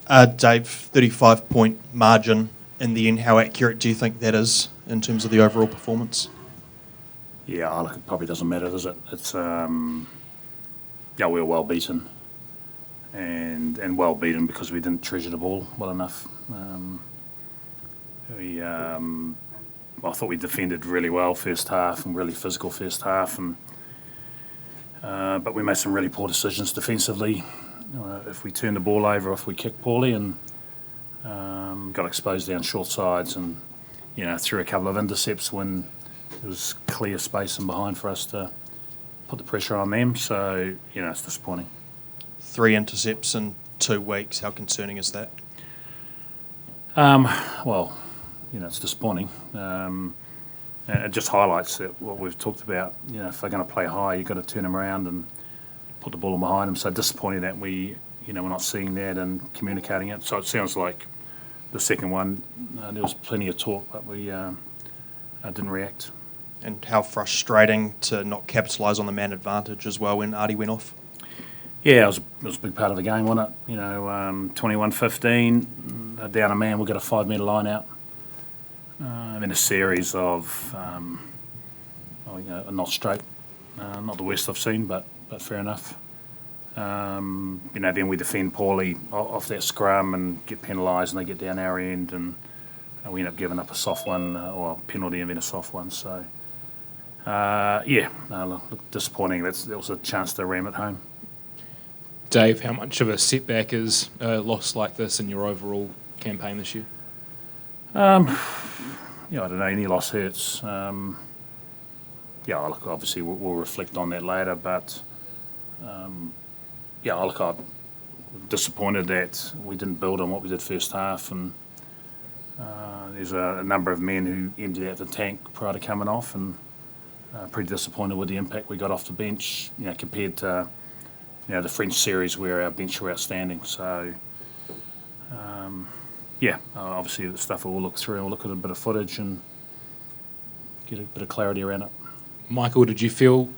Dave, 35-point margin in the end. How accurate do you think that is in terms of the overall performance? Yeah, look, it probably doesn't matter, does it? It's we were well beaten, and well beaten because we didn't treasure the ball well enough. I thought we defended really well first half and really physical first half, and but we made some really poor decisions defensively. If we turned the ball over, if we kicked poorly, and got exposed down short sides, and threw a couple of intercepts when there was clear space in behind for us to put the pressure on them. So it's disappointing. 3 intercepts in 2 weeks. How concerning is that? Well, it's disappointing. And it just highlights that what we've talked about. If they're going to play high, you've got to turn them around and put the ball in behind them. So disappointing that we're not seeing that and communicating it. So it sounds like the second one, there was plenty of talk, but we didn't react. And how frustrating to not capitalise on the man advantage as well when Artie went off? Yeah, it was a big part of the game, wasn't it? 21-15, down a man, we'll get a 5 metre line out. And then a series of, not straight, not the worst I've seen, but fair enough. Then we defend poorly off that scrum and get penalised, and they get down our end, and we end up giving up a soft one, or a penalty and then a soft one. So, look, disappointing. That was a chance to ram it home. Dave, how much of a setback is a loss like this in your overall campaign this year? I don't know. Any loss hurts. Look, obviously we'll reflect on that later, but I'm disappointed that we didn't build on what we did first half, and there's a number of men who emptied out the tank prior to coming off, and pretty disappointed with the impact we got off the bench, compared to the French series where our bench were outstanding. So, obviously the stuff we'll look through, we'll look at a bit of footage and get a bit of clarity around it. Michael, did you feel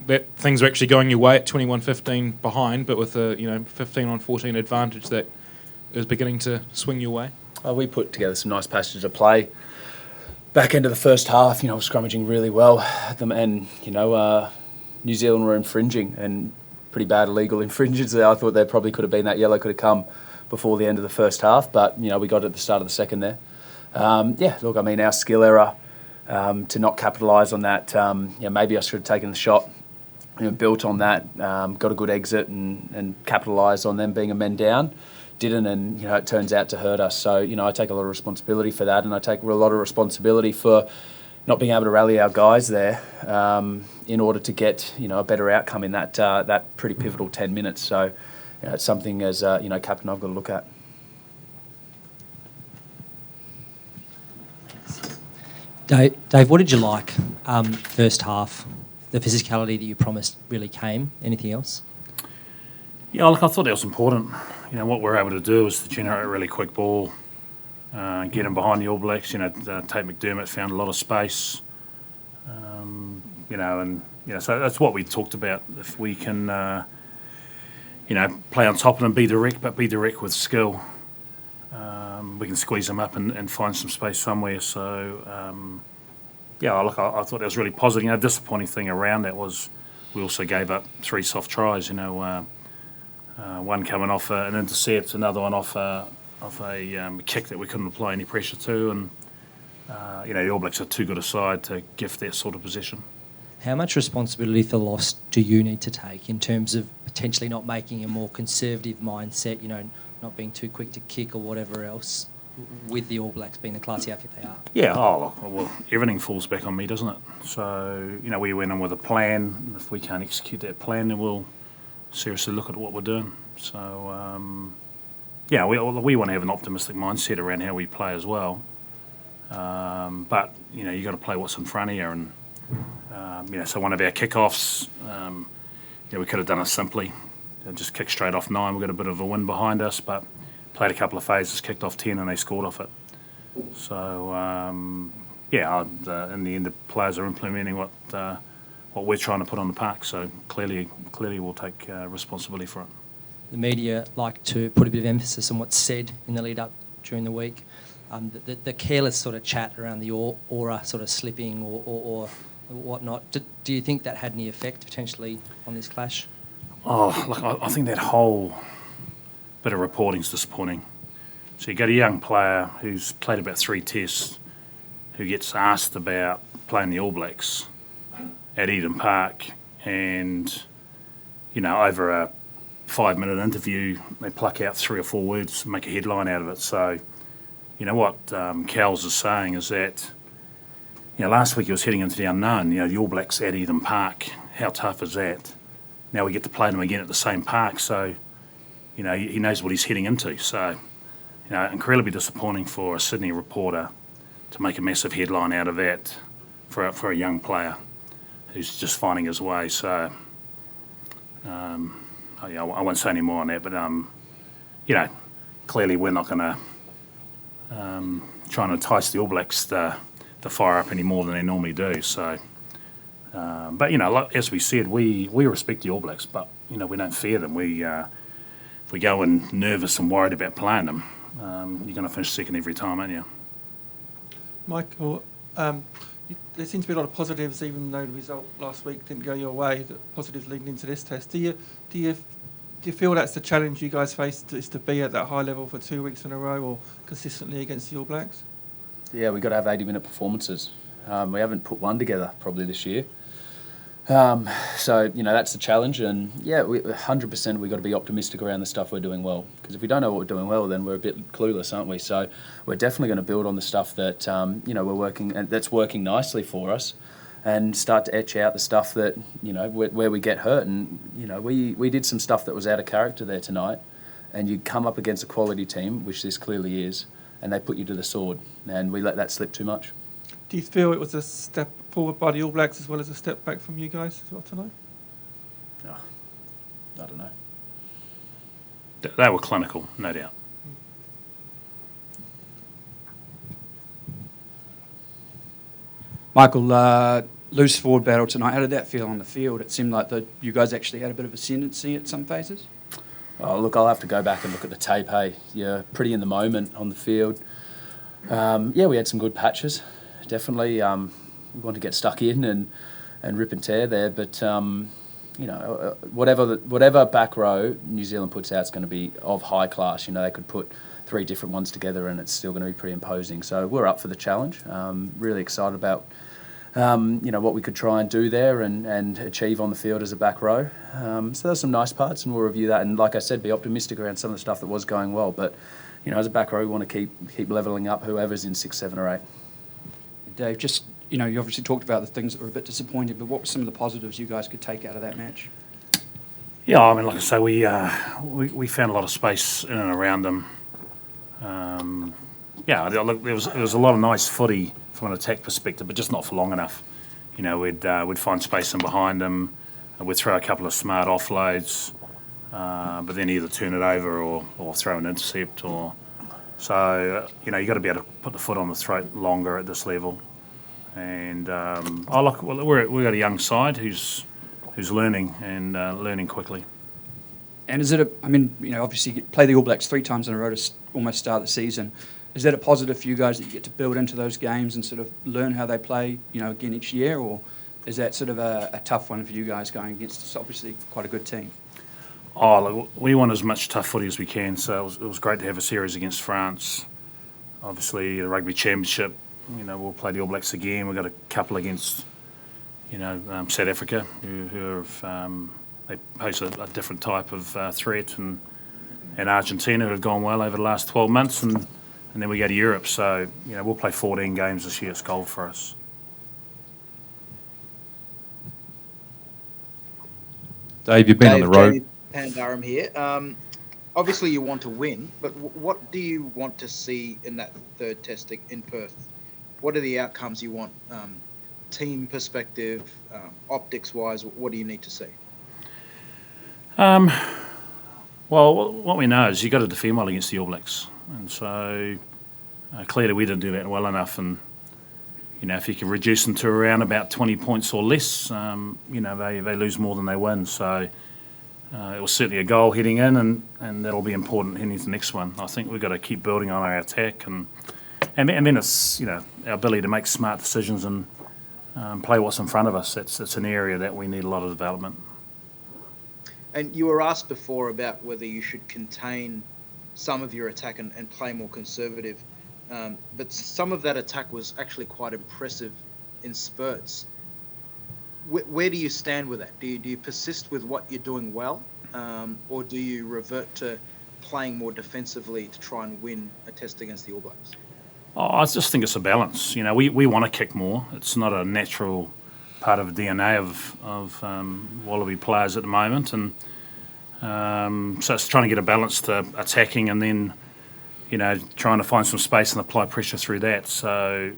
that things were actually going your way at 21-15 behind, but with a 15-14 advantage that it was beginning to swing your way? We put together some nice passages of play. Back into the first half, scrummaging really well, and New Zealand were infringing, and pretty bad illegal infringements. I thought there probably could have been that yellow could have come before the end of the first half, but we got it at the start of the second there. Our skill error to not capitalise on that. Maybe I should have taken the shot, built on that, got a good exit and capitalised on them being a men down. Didn't, and it turns out to hurt us. So I take a lot of responsibility for that, and I take a lot of responsibility for not being able to rally our guys there in order to get a better outcome in that pretty pivotal 10 minutes. So it's something as captain I've got to look at. Dave, what did you like first half? The physicality that you promised really came. Anything else? Yeah, look, I thought that was important. What we're able to do is to generate a really quick ball, get him behind the All Blacks. Tate McDermott found a lot of space. So that's what we talked about. If we can, play on top of them, be direct, but be direct with skill, we can squeeze them up and find some space somewhere. So, I thought that was really positive. Disappointing thing around that was we also gave up 3 soft tries. One coming off an intercept, another one off a kick that we couldn't apply any pressure to, and the All Blacks are too good a side to gift that sort of possession. How much responsibility for the loss do you need to take in terms of potentially not making a more conservative mindset, not being too quick to kick or whatever else, with the All Blacks being the classy outfit they are? Yeah, well, everything falls back on me, doesn't it? So, we went in with a plan. If we can't execute that plan, then we'll seriously look at what we're doing. So, we want to have an optimistic mindset around how we play as well. But, you got to play what's in front of you. And, so one of our kickoffs, we could have done it simply. Just kick straight off 9. We've got a bit of a wind behind us, but played a couple of phases, kicked off 10, and they scored off it. So, in the end, the players are implementing what we're trying to put on the park. So clearly we'll take responsibility for it. the media like to put a bit of emphasis on what's said in the lead up during the week. The careless sort of chat around the aura sort of slipping or whatnot. Do you think that had any effect potentially on this clash? Oh, look, I think that whole bit of reporting's disappointing. So you got a young player who's played about 3 tests, who gets asked about playing the All Blacks at Eden Park, and, you know, over a 5-minute interview, they pluck out 3 or 4 words and make a headline out of it. So, you know, what Cowles is saying is that, you know, last week he was heading into the unknown. You know, the All Blacks at Eden Park, how tough is that? Now we get to play them again at the same park, so, you know, he knows what he's heading into. So, you know, incredibly disappointing for a Sydney reporter to make a massive headline out of that for a young player who's just finding his way. So, I won't say any more on that, but, you know, clearly we're not going to try and entice the All Blacks to fire up any more than they normally do. So, but, you know, like, as we said, we respect the All Blacks, but, you know, we don't fear them. If we go in nervous and worried about playing them, you're going to finish second every time, aren't you? Michael, there seems to be a lot of positives, even though the result last week didn't go your way. The positives leading into this test. Do you feel that's the challenge you guys face, is to be at that high level for 2 weeks in a row or consistently against the All Blacks? Yeah, we've got to have 80-minute performances. We haven't put one together probably this year. So, you know, that's the challenge. And, yeah, 100% we've got to be optimistic around the stuff we're doing well. Because if we don't know what we're doing well, then we're a bit clueless, aren't we? So we're definitely going to build on the stuff that, you know, we're working, and that's working nicely for us, and start to etch out the stuff that, you know, where we get hurt. And, you know, we did some stuff that was out of character there tonight, and you come up against a quality team, which this clearly is, and they put you to the sword, and we let that slip too much. Do you feel it was a step forward by the All Blacks as well as a step back from you guys as well tonight? Oh, I don't know. They were clinical, no doubt. Michael, loose forward battle tonight. How did that feel on the field? It seemed like you guys actually had a bit of ascendancy at some phases. Oh, look, I'll have to go back and look at the tape, hey. Yeah, pretty in the moment on the field. Yeah, we had some good patches, definitely. We want to get stuck in and rip and tear there, but, you know, whatever back row New Zealand puts out is going to be of high class. You know, they could put 3 different ones together and it's still going to be pretty imposing. So we're up for the challenge. Really excited about, you know, what we could try and do there and achieve on the field as a back row. So there's some nice parts, and we'll review that. And like I said, be optimistic around some of the stuff that was going well. But, you know, as a back row, we want to keep levelling up whoever's in 6, 7 or 8. Dave, just, you know, you obviously talked about the things that were a bit disappointing, but what were some of the positives you guys could take out of that match? Yeah, I mean, like I say, we found a lot of space in and around them. Yeah, look, there was a lot of nice footy from an attack perspective, but just not for long enough. You know, we'd find space in behind them, and we'd throw a couple of smart offloads, but then either turn it over or throw an intercept. So, you know, you've got to be able to put the foot on the throat longer at this level. And we've got a young side who's learning and learning quickly. And is it I mean, you know, obviously you play the All Blacks 3 times in a row to almost start the season. Is that a positive for you guys that you get to build into those games and sort of learn how they play, you know, again each year? Or is that sort of a tough one for you guys going against obviously quite a good team? Oh, look, we want as much tough footy as we can, so it was great to have a series against France. Obviously, the Rugby Championship, you know, we'll play the All Blacks again. We've got a couple against, you know, South Africa, who have, they pose a different type of threat, and Argentina, who have gone well over the last 12 months, and then we go to Europe. So, you know, we'll play 14 games this year. It's gold for us. Dave, you've been on the road. Pandaram here. Obviously, you want to win, but what do you want to see in that third test in Perth? What are the outcomes you want? Team perspective, optics-wise, what do you need to see? Well, what we know is you've got to defend well against the All Blacks. And so clearly we didn't do that well enough. And, you know, if you can reduce them to around about 20 points or less, you know, they lose more than they win. So it was certainly a goal heading in, and that'll be important heading into the next one. I think we've got to keep building on our attack, and then it's our ability to make smart decisions and play what's in front of us. It's an area that we need a lot of development. And you were asked before about whether you should contain some of your attack and play more conservative, but some of that attack was actually quite impressive in spurts. Where do you stand with that? Do you persist with what you're doing well, or do you revert to playing more defensively to try and win a test against the All Blacks? I just think it's a balance. We want to kick more. It's not a natural part of the DNA of Wallaby players at the moment, and so it's trying to get a balance to attacking and then trying to find some space and apply pressure through that. So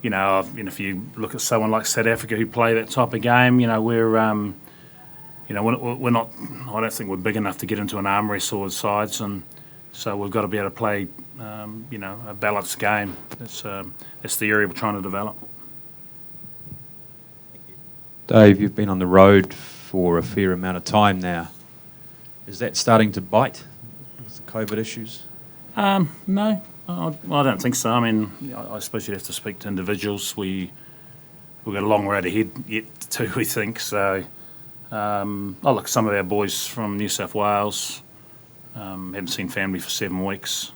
if you look at someone like South Africa who play that type of game, we're not. I don't think we're big enough to get into an arm wrestle with sides, and so we've got to be able to play a balanced game. That's the area we're trying to develop. Dave, you've been on the road for a fair amount of time now. Is that starting to bite with the COVID issues? No, I don't think so. I mean, I suppose you'd have to speak to individuals. We've got a long road ahead yet too, we think. So, look, some of our boys from New South Wales haven't seen family for 7 weeks.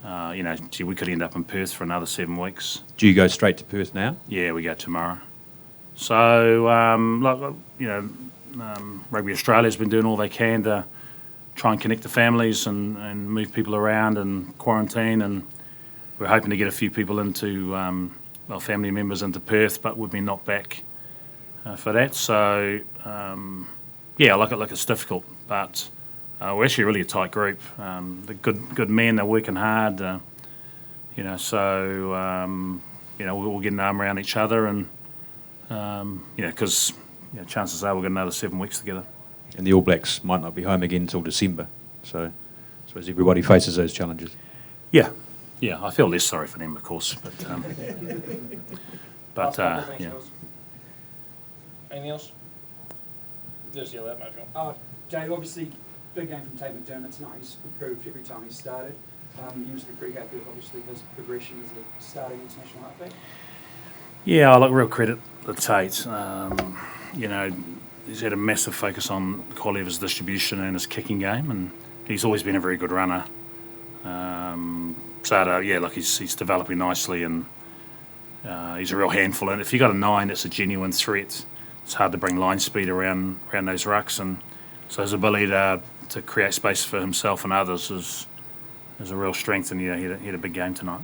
We could end up in Perth for another 7 weeks. Do you go straight to Perth now? Yeah, we go tomorrow. So, Rugby Australia's been doing all they can to try and connect the families and move people around and quarantine, and we're hoping to get a few people into, family members into Perth, but we've been knocked back for that. So, it's difficult, but we're actually really a tight group. The good men are working hard, so we'll get an arm around each other, and because chances are we'll get another 7 weeks together. And the All Blacks might not be home again until December, so I suppose everybody faces those challenges. Yeah, I feel less sorry for them, of course, but yeah. Anything else? Just yell out, Michael. Dave, obviously, big game from Tate McDermott tonight. He's improved every time he's started. You must be pretty happy with, obviously, his progression as a starting international halfback. Yeah, I real credit to Tate. He's had a massive focus on the quality of his distribution and his kicking game, and he's always been a very good runner. He's developing nicely, and he's a real handful. And if you've got a 9 that's a genuine threat, it's hard to bring line speed around those rucks, and so his ability to create space for himself and others is a real strength, and he had a big game tonight.